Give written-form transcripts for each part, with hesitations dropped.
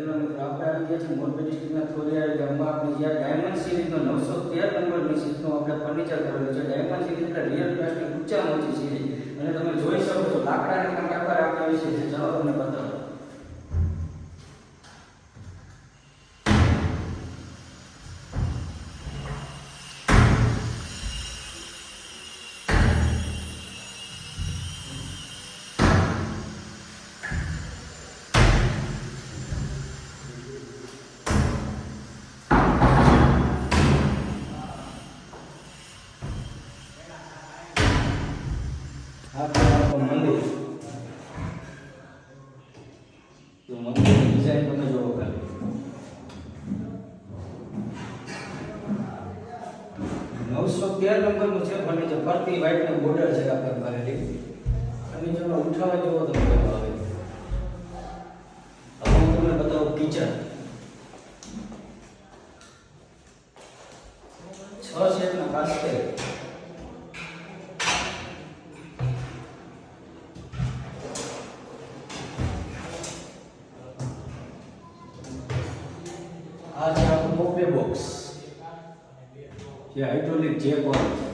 Hello મિત્રો, આપણે આવી ગયા છીએ મોરબી ડિસ્ટ્રિક્ટના થોરિયાળી ગામમાં. આપણે જ્યાં ડાયમંડ સિરીઝનો 913 નંબરની સીટનું આપણે ફર્નિચર કરેલું છે. ડાયમંડ સિરીઝ એટલે રિયલ પ્લાસ્ટિક ઊંચામાં ઊંચી સિરીઝ, અને તમે જોઈ શકો છો લાકડાના પણ પ્રકાર આપ્યા વિશે છે. ચાલો તમને બતાવો. મંદિર તો મંદિરની ડિઝાઇન તમે જોવો ખાલી 913 નંબરનું છે ફર્નિચર. ફરતી વ્હાઈટ ને બોર્ડર છે આપણે કરેલી. ફર્નિચરમાં ઉઠાવા જેવો તમે કેવો આવે. હવે હું તમને બતાવું કિચન. 6 સેટના કાસ્ટે આ છે આપણું મોપે બોક્સ, જે હાઇડ્રોલિક જેક વાળું છે.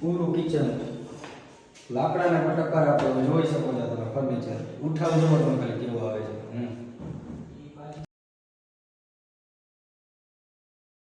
પૂરું કિચન લાકડાના પટકાર આપણે જોઈ શકો છો તમે. ફર્નિચર ઉઠાવ જોવો તમે ખાલી કેવું આવે છે.